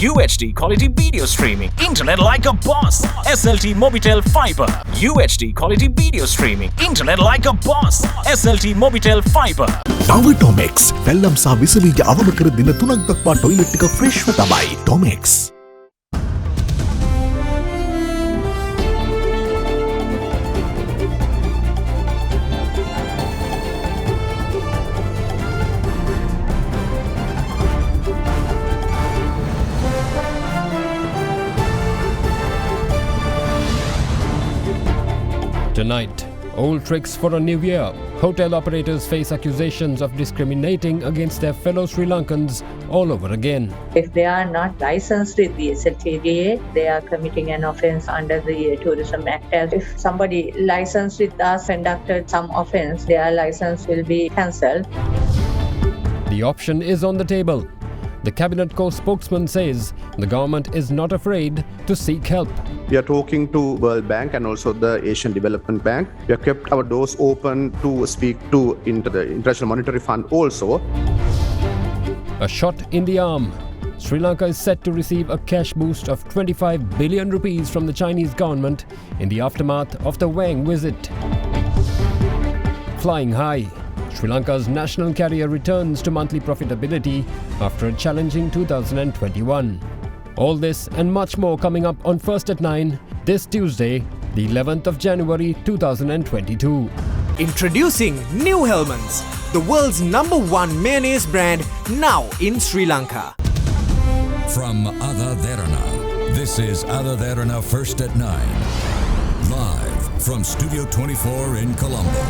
UHD quality video streaming, internet like a boss. SLT Mobitel Fiber. UHD quality video streaming, internet like a boss. SLT Mobitel Fiber. නව ඩොමෙක්ස් වැල්ලම් සහ විසබීජ අවම කර දින 3ක් දක්වා toilet එක ෆ්‍රෙෂ්ව තමයි. ඩොමෙක්ස්. Tonight, old tricks for a new year. Hotel operators face accusations of discriminating against their fellow Sri Lankans all over again. If they are not licensed with the SLTDA, they are committing an offence under the Tourism Act. If somebody licensed with us conducted some offence, their license will be cancelled. The option is on the table. The Cabinet Corps spokesman says the government is not afraid to seek help. We are talking to World Bank and also the Asian Development Bank. We have kept our doors open to speak to the International Monetary Fund also. A shot in the arm. Sri Lanka is set to receive a cash boost of 25 billion rupees from the Chinese government in the aftermath of the Wang visit. Flying high. Sri Lanka's national carrier returns to monthly profitability after a challenging 2021. All this and much more coming up on First at 9 this Tuesday, the 11th of January 2022. Introducing New Hellmann's, the world's #1 mayonnaise brand now in Sri Lanka. From AdaDerana, this is AdaDerana First at 9. Live from Studio 24 in Colombo.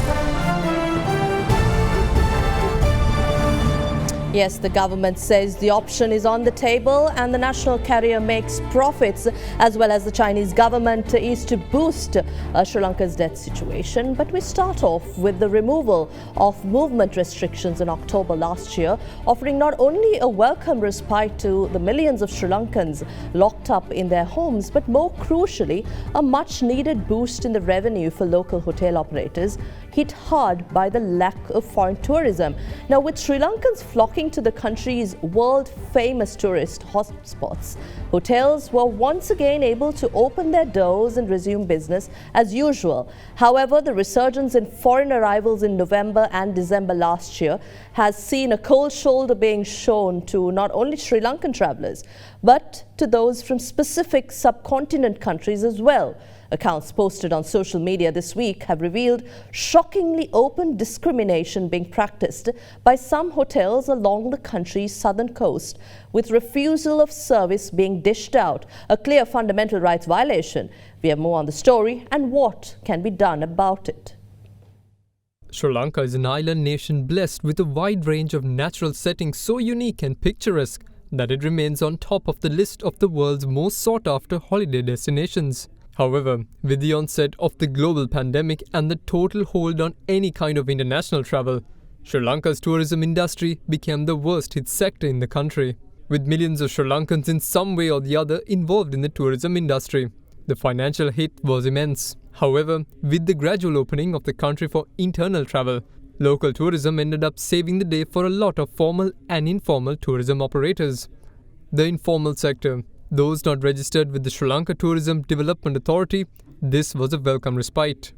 Yes, the government says the option is on the table and the national carrier makes profits, as well as the Chinese government is to boost Sri Lanka's debt situation. But we start off with the removal of movement restrictions in October last year, offering not only a welcome respite to the millions of Sri Lankans locked up in their homes, but more crucially, a much needed boost in the revenue for local hotel operators hit hard by the lack of foreign tourism. Now, with Sri Lankans flocking to the country's world-famous tourist hotspots, hotels were once again able to open their doors and resume business as usual. However, the resurgence in foreign arrivals in November and December last year has seen a cold shoulder being shown to not only Sri Lankan travellers, but to those from specific subcontinent countries as well. Accounts posted on social media this week have revealed shockingly open discrimination being practiced by some hotels along the country's southern coast, with refusal of service being dished out, a clear fundamental rights violation. We have more on the story and what can be done about it. Sri Lanka is an island nation blessed with a wide range of natural settings so unique and picturesque that it remains on top of the list of the world's most sought-after holiday destinations. However, with the onset of the global pandemic and the total hold on any kind of international travel, Sri Lanka's tourism industry became the worst hit sector in the country, with millions of Sri Lankans in some way or the other involved in the tourism industry. The financial hit was immense. However, with the gradual opening of the country for internal travel, local tourism ended up saving the day for a lot of formal and informal tourism operators. The informal sector, those not registered with the Sri Lanka Tourism Development Authority, this was a welcome respite.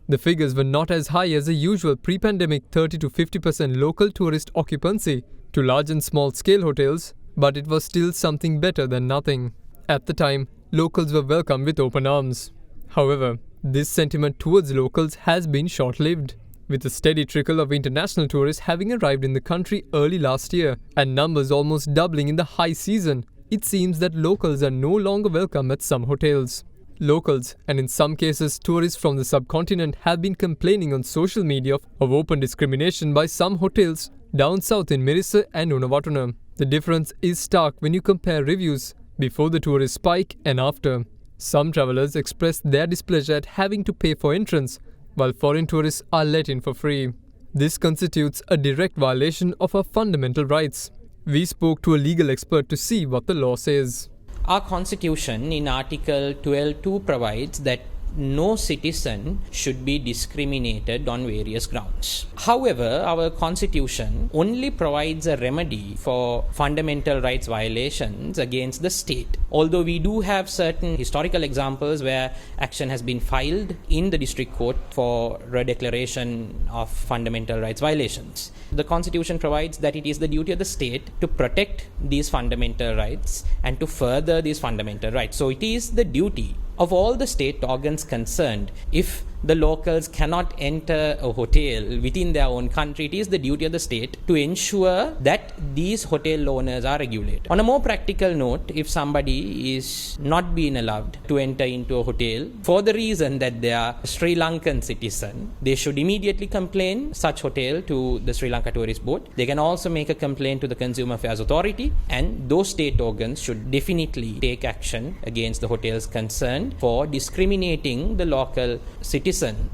The figures were not as high as the usual pre-pandemic 30 to 50% local tourist occupancy to large and small scale hotels, but it was still something better than nothing. At the time, locals were welcomed with open arms. However, this sentiment towards locals has been short-lived, with a steady trickle of international tourists having arrived in the country early last year and numbers almost doubling in the high season. It seems that locals are no longer welcome at some hotels. Locals, and in some cases tourists from the subcontinent, have been complaining on social media of open discrimination by some hotels down south in Mirissa and Unawatuna. The difference is stark when you compare reviews before the tourist spike and after. Some travellers expressed their displeasure at having to pay for entrance, while foreign tourists are let in for free. This constitutes a direct violation of our fundamental rights. We spoke to a legal expert to see what the law says. Our constitution in Article 12.2 provides that no citizen should be discriminated on various grounds. However, our constitution only provides a remedy for fundamental rights violations against the state. Although we do have certain historical examples where action has been filed in the district court for a declaration of fundamental rights violations. The constitution provides that it is the duty of the state to protect these fundamental rights and to further these fundamental rights. So it is the duty of all the state organs concerned. If the locals cannot enter a hotel within their own country, it is the duty of the state to ensure that these hotel owners are regulated. On a more practical note, if somebody is not being allowed to enter into a hotel for the reason that they are Sri Lankan citizen, they should immediately complain such hotel to the Sri Lanka Tourist Board. They can also make a complaint to the Consumer Affairs Authority, and those state organs should definitely take action against the hotels concerned for discriminating the local citizen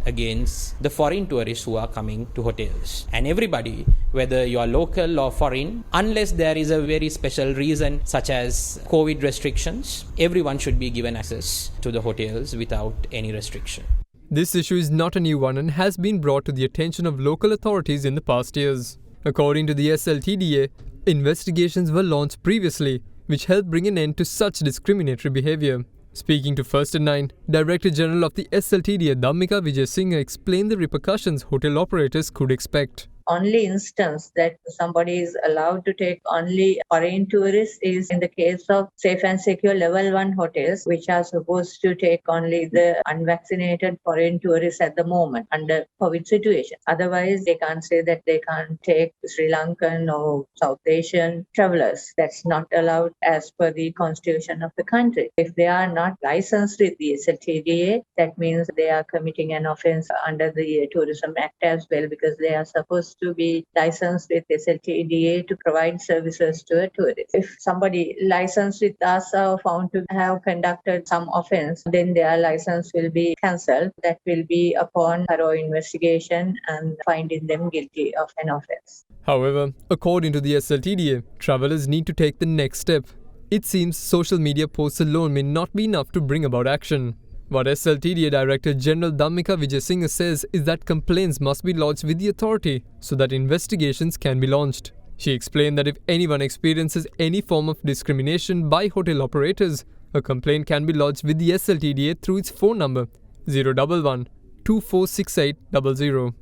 against the foreign tourists who are coming to hotels. And everybody, whether you are local or foreign, unless there is a very special reason such as COVID restrictions, everyone should be given access to the hotels without any restriction. This issue is not a new one and has been brought to the attention of local authorities in the past years. According to the SLTDA, investigations were launched previously, which helped bring an end to such discriminatory behavior. Speaking to First at 9, Director General of the SLTDA Dhammika Vijayasinghe explained the repercussions hotel operators could expect. Only instance that somebody is allowed to take only foreign tourists is in the case of safe and secure level 1 hotels, which are supposed to take only the unvaccinated foreign tourists at the moment under COVID situation. Otherwise, they can't say that they can't take Sri Lankan or South Asian travelers. That's not allowed as per the constitution of the country. If they are not licensed with the SLTDA, that means they are committing an offense under the Tourism Act as well, because they are supposed to be licensed with SLTDA to provide services to a tourist. If somebody licensed with us are found to have conducted some offense, then their license will be cancelled. That will be upon thorough investigation and finding them guilty of an offense. However, according to the SLTDA, travelers need to take the next step. It seems social media posts alone may not be enough to bring about action. What SLTDA Director General Dhammika Vijayasinghe says is that complaints must be lodged with the authority so that investigations can be launched. She explained that if anyone experiences any form of discrimination by hotel operators, a complaint can be lodged with the SLTDA through its phone number 011 246800.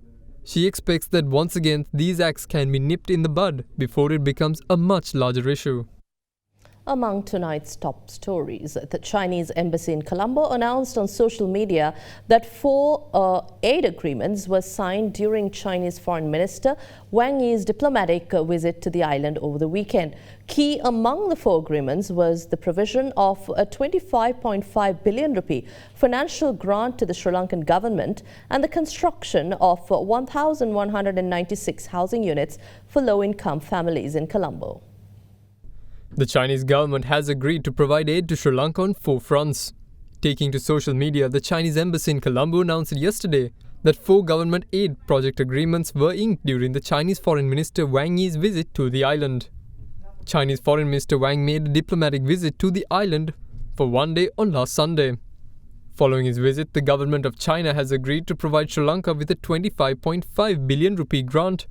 She expects that once again these acts can be nipped in the bud before it becomes a much larger issue. Among tonight's top stories, the Chinese embassy in Colombo announced on social media that 4 aid agreements were signed during Chinese Foreign Minister Wang Yi's diplomatic visit to the island over the weekend. Key among the 4 agreements was the provision of a 25.5 billion rupee financial grant to the Sri Lankan government and the construction of 1,196 housing units for low-income families in Colombo. The Chinese government has agreed to provide aid to Sri Lanka on 4 fronts. Taking to social media, the Chinese embassy in Colombo announced yesterday that 4 government aid project agreements were inked during the Chinese Foreign Minister Wang Yi's visit to the island. Chinese Foreign Minister Wang made a diplomatic visit to the island for 1 day on last Sunday. Following his visit, the government of China has agreed to provide Sri Lanka with a 25.5 billion rupee grant,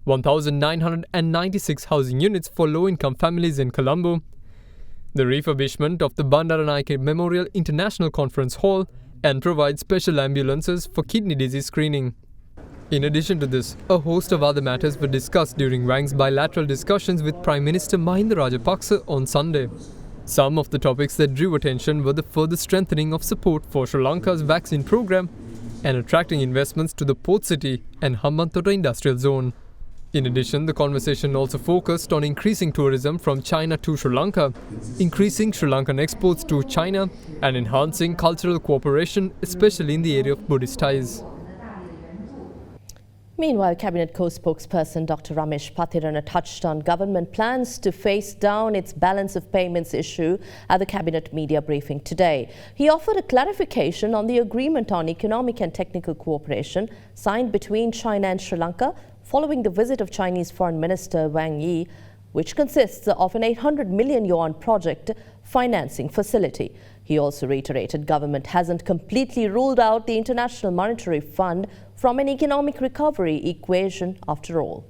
1,996 housing units for low-income families in Colombo, the refurbishment of the Bandaranaike Memorial International Conference Hall, and provide special ambulances for kidney disease screening. In addition to this, a host of other matters were discussed during Wang's bilateral discussions with Prime Minister Mahinda Rajapaksa on Sunday. Some of the topics that drew attention were the further strengthening of support for Sri Lanka's vaccine program and attracting investments to the port city and Hambantota industrial zone. In addition, the conversation also focused on increasing tourism from China to Sri Lanka, increasing Sri Lankan exports to China, and enhancing cultural cooperation, especially in the area of Buddhist ties. Meanwhile, Cabinet co-spokesperson Dr. Ramesh Pathirana touched on government plans to face down its balance of payments issue at the Cabinet media briefing today. He offered a clarification on the agreement on economic and technical cooperation signed between China and Sri Lanka following the visit of Chinese Foreign Minister Wang Yi which consists of an 800 million yuan project financing facility. He also reiterated government hasn't completely ruled out the International Monetary Fund from an economic recovery equation after all.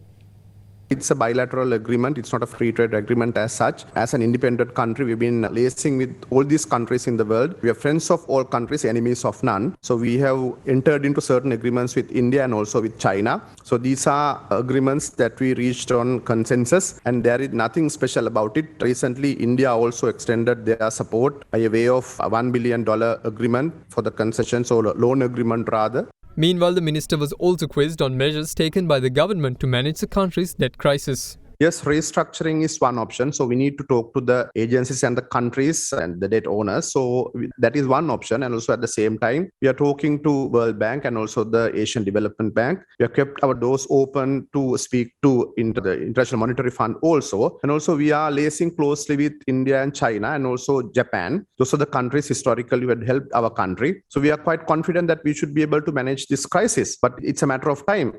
It's a bilateral agreement. It's not a free trade agreement as such. As an independent country, we've been liaising with all these countries in the world. We are friends of all countries, enemies of none. So we have entered into certain agreements with India and also with China. So these are agreements that we reached on consensus, and there is nothing special about it. Recently, India also extended their support by way of a $1 billion agreement for the concessions, or loan agreement rather. Meanwhile, the minister was also quizzed on measures taken by the government to manage the country's debt crisis. Yes, restructuring is one option. So we need to talk to the agencies and the countries and the debt owners. So that is one option. And also at the same time, we are talking to World Bank and also the Asian Development Bank. We have kept our doors open to speak to the International Monetary Fund also. And also we are liaising closely with India and China and also Japan. Those are the countries historically who had helped our country. So we are quite confident that we should be able to manage this crisis. But it's a matter of time.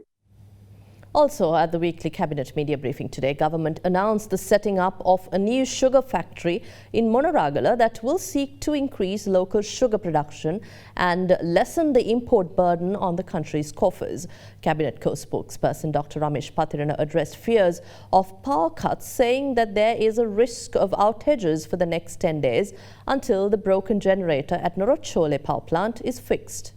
Also, at the weekly cabinet media briefing today, government announced the setting up of a new sugar factory in Monaragala that will seek to increase local sugar production and lessen the import burden on the country's coffers. Cabinet co-spokesperson Dr. Ramesh Patirana addressed fears of power cuts, saying that there is a risk of outages for the next 10 days until the broken generator at Norochole power plant is fixed.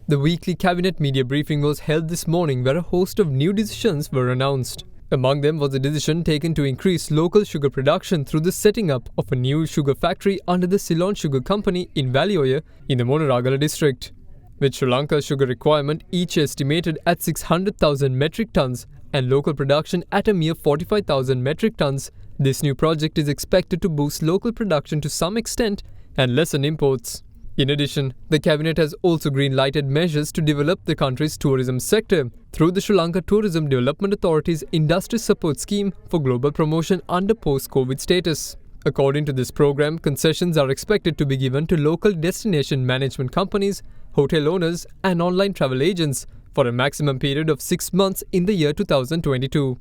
The weekly cabinet media briefing was held this morning, where a host of new decisions were announced. Among them was a decision taken to increase local sugar production through the setting up of a new sugar factory under the Ceylon Sugar Company in Valioya in the Monaragala district. With Sri Lanka's sugar requirement each estimated at 600,000 metric tons and local production at a mere 45,000 metric tons, this new project is expected to boost local production to some extent and lessen imports. In addition, the cabinet has also green-lighted measures to develop the country's tourism sector through the Sri Lanka Tourism Development Authority's Industry Support Scheme for Global Promotion under post-COVID status. According to this program, concessions are expected to be given to local destination management companies, hotel owners and online travel agents for a maximum period of 6 months in the year 2022.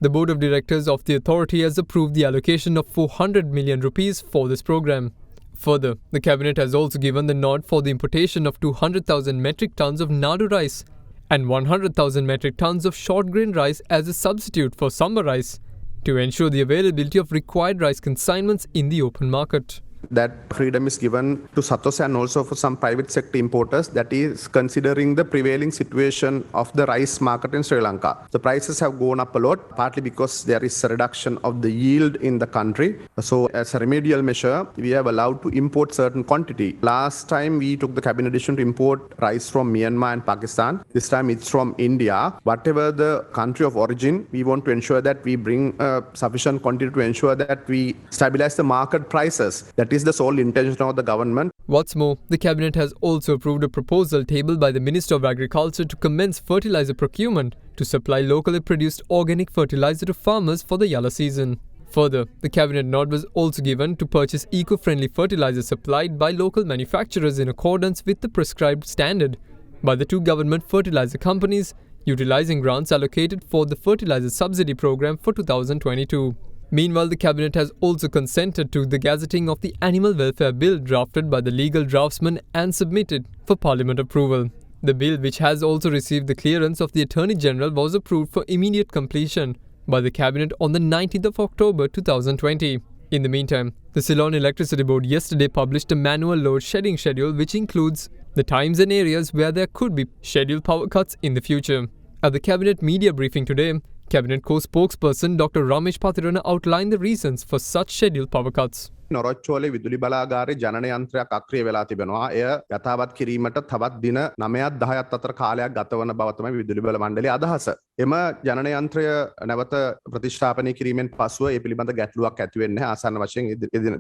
The Board of Directors of the authority has approved the allocation of 400 million rupees for this program. Further, the cabinet has also given the nod for the importation of 200,000 metric tons of Nadu rice and 100,000 metric tons of short grain rice as a substitute for summer rice to ensure the availability of required rice consignments in the open market. That freedom is given to Satos and also for some private sector importers, that is considering the prevailing situation of the rice market in Sri Lanka. The prices have gone up a lot, partly because there is a reduction of the yield in the country. So as a remedial measure, we have allowed to import certain quantity. Last time we took the cabinet decision to import rice from Myanmar and Pakistan. This time it's from India. Whatever the country of origin, we want to ensure that we bring sufficient quantity to ensure that we stabilize the market prices. That is the sole intention of the government. What's more, the cabinet has also approved a proposal tabled by the Minister of Agriculture to commence fertilizer procurement to supply locally produced organic fertilizer to farmers for the Yalla season. Further, the cabinet nod was also given to purchase eco-friendly fertilizer supplied by local manufacturers in accordance with the prescribed standard by the two government fertilizer companies, utilizing grants allocated for the fertilizer subsidy program for 2022. Meanwhile, the cabinet has also consented to the gazetting of the Animal Welfare Bill drafted by the legal draftsman and submitted for Parliament approval. The bill, which has also received the clearance of the Attorney General, was approved for immediate completion by the cabinet on the 19th of October 2020. In the meantime, the Ceylon Electricity Board yesterday published a manual load shedding schedule which includes the times and areas where there could be scheduled power cuts in the future. At the cabinet media briefing today, Cabinet co-spokesperson Dr. Ramesh Patirana outlined the reasons for such scheduled power cuts. Norochcholai විදුලි බලාගාරේ ජනන යන්ත්‍රයක් අක්‍රිය වෙලා තිබෙනවා. එය යථාවත් කිරීමට තවත් දින 9ත් 10ත් අතර කාලයක් ගතවන බව තමයි විදුලි බල මණ්ඩලයේ අදහස. එම ජනන යන්ත්‍රය නැවත ප්‍රතිස්ථාපනය කිරීමෙන් පසුව ඒ පිළිබඳ ගැටලුවක් ඇති වෙන්නේ නැහැ. ආසන්න වශයෙන්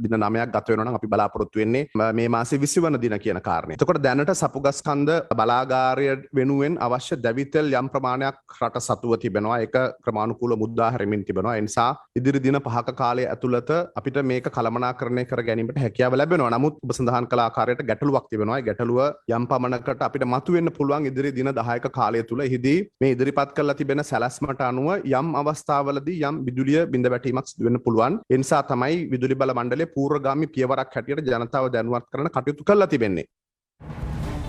දින 9ක් ගත වෙනවා නම් අපි බලාපොරොත්තු වෙන්නේ මේ මාසේ 20 වන දින කියන කාරණේ. එතකොට දැනට සපුගස්කන්ධ බලාගාරය වෙනුවෙන් අවශ්‍ය දැවිතෙල් යම් ප්‍රමාණයක් රට සතුව තිබෙනවා. ඒක ක්‍රමානුකූල මුද්දා හැරෙමින් තිබෙනවා. ඒ නිසා ඉදිරි දින 5ක කාලය ඇතුළත අපිට මේක කළමනා නිරාකරණය කර ගැනීමට හැකියාව ලැබෙනවා. නමුත් ඔබ සඳහන් කළ ආකාරයට ගැටලුවක් තිබෙනවා. ඒ ගැටලුව යම් පමණකට අපිට මතුවෙන්න පුළුවන් ඉදිරි දින 10ක කාලය තුල. එහිදී මේ ඉදිරිපත් කරලා තිබෙන සැලැස්මට අනුව යම් අවස්ථාවලදී යම් විදුලිය බිඳ වැටීමක් සිදු වෙන්න පුළුවන්. ඒ නිසා තමයි විදුලි බල මණ්ඩලය පූර්වගාමී පියවරක් හැටියට ජනතාව දැනුවත් කරන කටයුතු කරලා තිබෙන්නේ.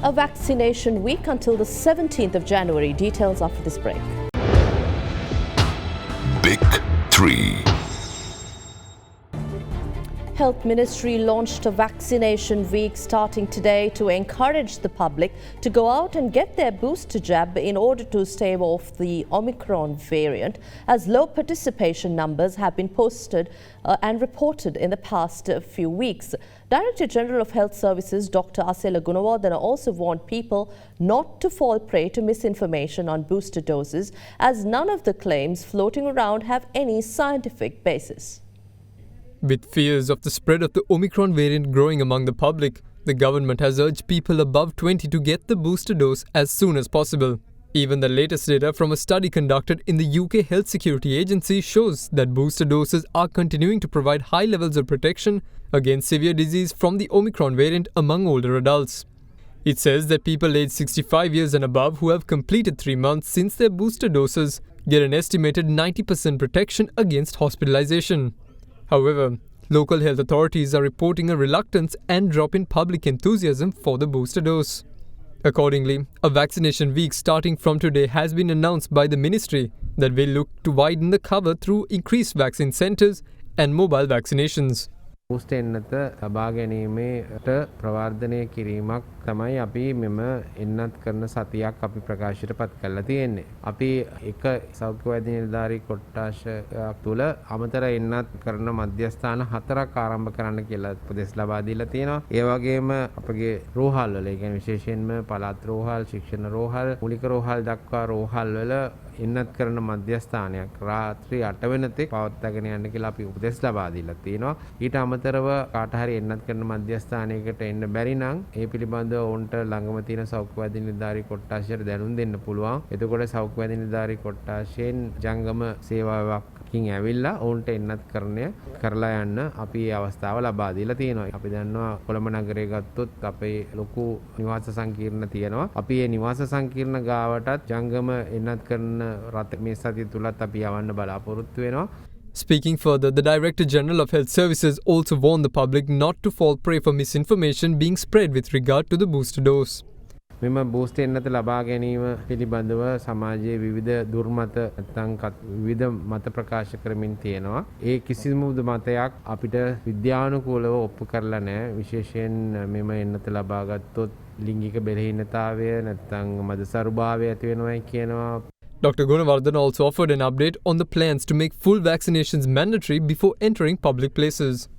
A vaccination week until the 17th of January. Details after this break. Big 3. Health Ministry launched a vaccination week starting today to encourage the public to go out and get their booster jab in order to stave off the Omicron variant, as low participation numbers have been posted and reported in the past few weeks. Director General of Health Services Dr. Asela Gunawardena also warned people not to fall prey to misinformation on booster doses, as none of the claims floating around have any scientific basis. With fears of the spread of the Omicron variant growing among the public, the government has urged people above 20 to get the booster dose as soon as possible. Even the latest data from a study conducted in the UK Health Security Agency shows that booster doses are continuing to provide high levels of protection against severe disease from the Omicron variant among older adults. It says that people aged 65 years and above who have completed 3 months since their booster doses get an estimated 90% protection against hospitalization. However, local health authorities are reporting a reluctance and drop in public enthusiasm for the booster dose. Accordingly, a vaccination week starting from today has been announced by the ministry that will look to widen the cover through increased vaccine centres and mobile vaccinations. Booster එන්නත ලබා ගැනීමට ප්‍රවර්ධනය කිරීමක් තමයි අපි මෙම එන්නත් කරන සතියක් අපි ප්‍රකාශයට පත් කරලා තියෙන්නේ. අපි එක සෞඛ්‍ය වෛද්‍ය නිලධාරී කොට්ටාශයක් තුල අමතර එන්නත් කරන මධ්‍යස්ථාන 4ක් ආරම්භ කරන්න කියලා උපදෙස් ලබා දීලා තියෙනවා. ඒ වගේම අපගේ රෝහල් වල, ඒ කියන්නේ විශේෂයෙන්ම පළාත් රෝහල්, ශික්ෂණ රෝහල්, මූලික රෝහල් දක්වා රෝහල් වල එන්නත් කරන මධ්‍යස්ථානයක් රාත්‍රී 8 වෙනතෙක් පවත්වාගෙන යන්න කියලා අපි උපදෙස් ලබා දීලා තියෙනවා. ඊට අමතරව කාට හරි එන්නත් කරන මධ්‍යස්ථානයකට එන්න බැරි නම් ඒ පිළිබඳව ඔවුන්ට ළඟම තියෙන සෞඛ්‍ය වෛද්‍ය නිලධාරී කොට්ටාශයට දැනුම් දෙන්න පුළුවන්. එතකොට සෞඛ්‍ය වෛද්‍ය නිලධාරී කොට්ටාශයෙන් ජංගම සේවාවකින් ඇවිල්ලා ඔවුන්ට එන්නත් කරණය කරලා යන්න අපි මේ අවස්ථාව ලබා දීලා තියෙනවා. අපි දන්නවා කොළඹ නගරය ගත්තොත් අපේ ලොකු නිවාස සංකීර්ණ තියෙනවා. අපි මේ නිවාස සංකීර්ණ ගාවටත් ජංගම එන්නත් කරන රට මේ සතිය තුලත් අපි යවන්න බලාපොරොත්තු වෙනවා. Speaking further, the Director General of Health Services also warned the public not to fall prey for misinformation being spread with regard to the booster dose. මෙම බූස්ටර් එන්නත ලබා ගැනීම පිළිබඳව සමාජයේ විවිධ දුර්මත නැත්නම් විවිධ මත ප්‍රකාශ කරමින් තියෙනවා. ඒ කිසිම මතයක් අපිට විද්‍යානුකූලව ඔප්පු කරලා නැහැ. විශේෂයෙන් මෙම එන්නත ලබා ගත්තොත් ලිංගික බෙලහීනතාවය නැත්නම් මදසරුභාවය ඇති වෙනවායි කියනවා. Dr. Gunawardena also offered an update on the plans to make full vaccinations mandatory before entering public places.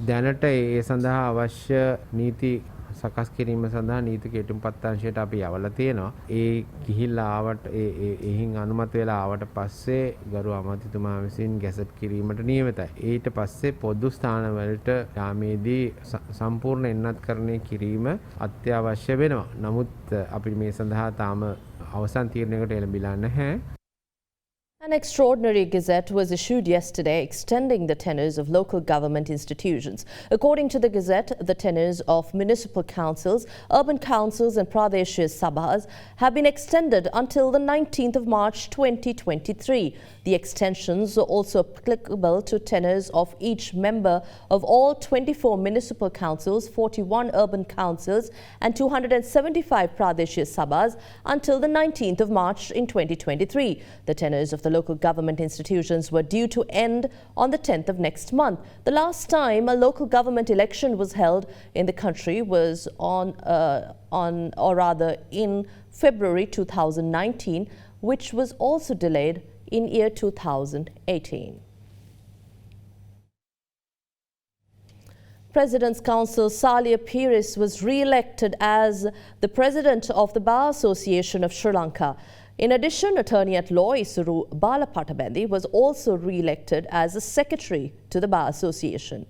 දැනට ඒ සඳහා අවශ්‍ය නීති සකස් කිරීම සඳහා නීති කෙටුම්පත් අංශයට අපි යවලා තියෙනවා. ඒ ගිහිල්ලා ආවට එහින් අනුමත වෙලා ආවට පස්සේ ගරු අමාත්‍යතුමා විසින් ගැසට් කිරීමට නියමිතයි. ඊට පස්සේ පොදු ස්ථානවලට යාමේදී සම්පූර්ණ එන්නත්කරණය කිරීම අත්‍යවශ්‍ය වෙනවා. නමුත් අපි මේ සඳහා තාම අවසන් තීරණයකට එළඹිලා නැහැ. An extraordinary gazette was issued yesterday extending the tenures of local government institutions. According to the gazette, the tenures of municipal councils, urban councils and Pradeshia Sabhas have been extended until the 19th of March 2023. The extensions are also applicable to tenures of each member of all 24 municipal councils, 41 urban councils and 275 Pradeshia Sabhas until the 19th of March in 2023. The tenures of the local government institutions were due to end on the 10th of next month. The last time a local government election was held in the country was in February 2019, which was also delayed in year 2018. President's Counsel Salia Peiris was re-elected as the President of the Bar Association of Sri Lanka. In addition, Attorney at Law Isuru Balapatabendi was also re-elected as a Secretary to the Bar Association.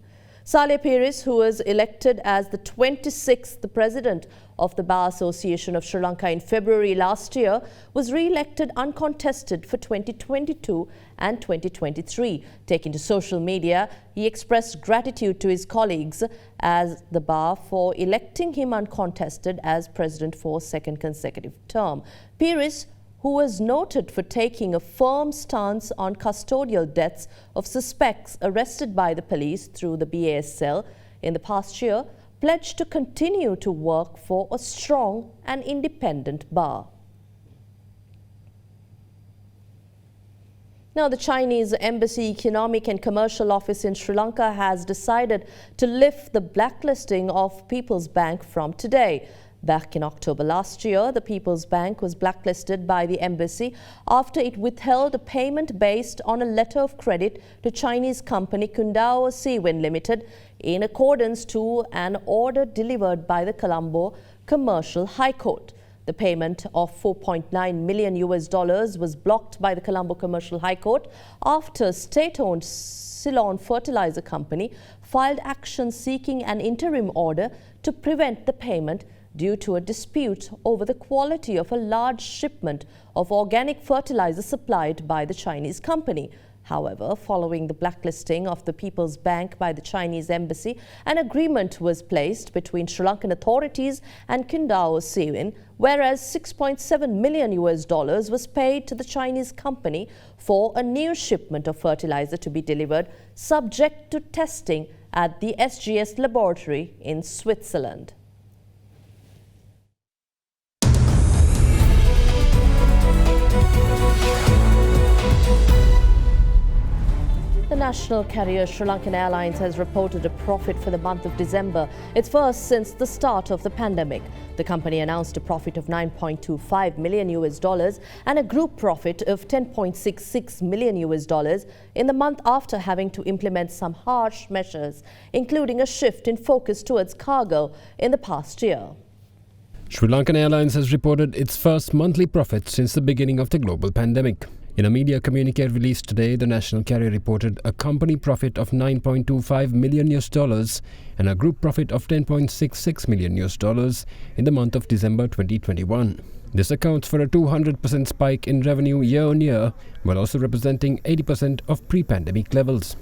Saleh Piris, who was elected as the 26th president of the Bar Association of Sri Lanka in February last year, was re-elected uncontested for 2022 and 2023. Taking to social media, he expressed gratitude to his colleagues as the Bar for electing him uncontested as president for a second consecutive term. Piris, who was noted for taking a firm stance on custodial deaths of suspects arrested by the police through the BASL in the past year, pledged to continue to work for a strong and independent bar. Now, the Chinese Embassy Economic and Commercial Office in Sri Lanka has decided to lift the blacklisting of People's Bank from today. Back in October last year, the People's Bank was blacklisted by the embassy after it withheld a payment based on a letter of credit to Chinese company Qingdao Seawind Limited in accordance to an order delivered by the Colombo Commercial High Court. The payment of $4.9 million was blocked by the Colombo Commercial High Court after state-owned Ceylon Fertilizer Company filed action seeking an interim order to prevent the payment due to a dispute over the quality of a large shipment of organic fertilizer supplied by the Chinese company. However, following the blacklisting of the People's Bank by the Chinese embassy, an agreement was placed between Sri Lankan authorities and Qingdao Seawind, whereas $6.7 million was paid to the Chinese company for a new shipment of fertilizer to be delivered, subject to testing at the SGS laboratory in Switzerland. The national carrier Sri Lankan Airlines has reported a profit for the month of December, its first since the start of the pandemic. The company announced a profit of $9.25 million and a group profit of $10.66 million in the month after having to implement some harsh measures, including a shift in focus towards cargo in the past year. Sri Lankan Airlines has reported its first monthly profit since the beginning of the global pandemic. In a media communique released today, the national carrier reported a company profit of $9.25 million and a group profit of $10.66 million in the month of December 2021. This accounts for a 200% spike in revenue year-on-year, while also representing 80% of pre-pandemic levels.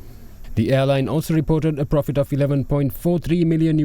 The airline also reported a profit of $11.43 million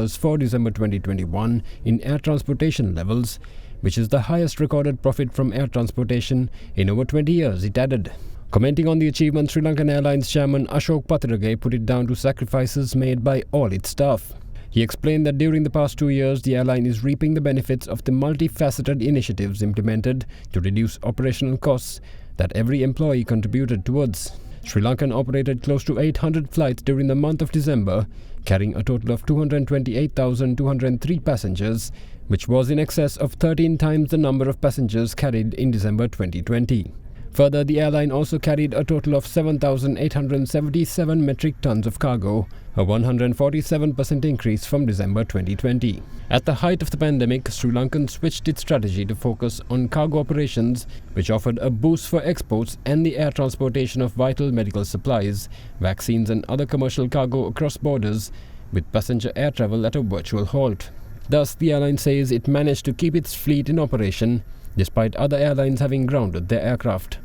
for December 2021 in air transportation levels, which is the highest recorded profit from air transportation in over 20 years, it added. Commenting on the achievement, Sri Lankan Airlines chairman Ashok Patirage put it down to sacrifices made by all its staff. He explained that during the past 2 years, the airline is reaping the benefits of the multifaceted initiatives implemented to reduce operational costs that every employee contributed towards. Sri Lankan operated close to 800 flights during the month of December, carrying a total of 228,203 passengers, which was in excess of 13 times the number of passengers carried in December 2020. Further, the airline also carried a total of 7,877 metric tons of cargo, a 147% increase from December 2020. At the height of the pandemic, Sri Lankan switched its strategy to focus on cargo operations, which offered a boost for exports and the air transportation of vital medical supplies, vaccines and other commercial cargo across borders, with passenger air travel at a virtual halt. Thus, the airline says it managed to keep its fleet in operation, despite other airlines having grounded their aircraft.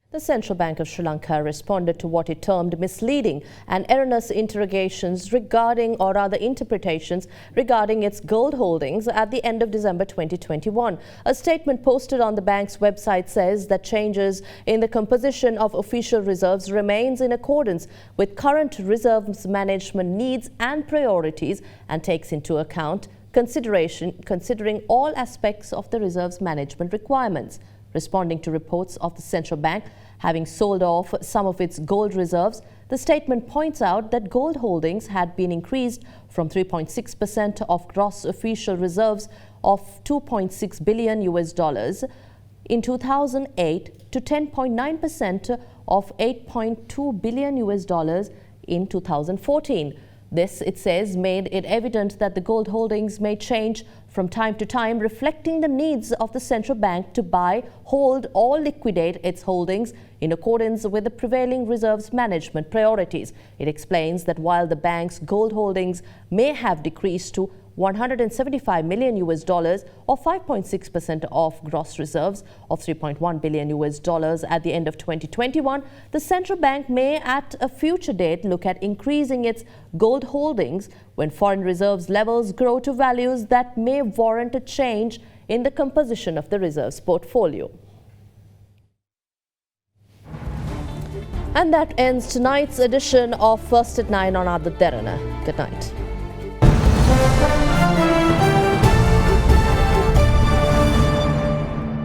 The Central Bank of Sri Lanka responded to what it termed misleading and erroneous interrogations regarding, or rather interpretations regarding its gold holdings at the end of December 2021. A statement posted on the bank's website says that changes in the composition of official reserves remains in accordance with current reserves management needs and priorities and takes into account considering all aspects of the reserves management requirements. Responding to reports of the central bank having sold off some of its gold reserves, the statement points out that gold holdings had been increased from 3.6% of gross official reserves of $2.6 billion in 2008 to 10.9% of $8.2 billion in 2014. This, it says, made it evident that the gold holdings may change from time to time, reflecting the needs of the central bank to buy, hold or liquidate its holdings in accordance with the prevailing reserves management priorities. It explains that while the bank's gold holdings may have decreased to $175 million or 5.6% of gross reserves of $3.1 billion at the end of 2021, the central bank may at a future date look at increasing its gold holdings when foreign reserves levels grow to values that may warrant a change in the composition of the reserves portfolio. And that ends tonight's edition of First at 9 on AdaDerana. Good night.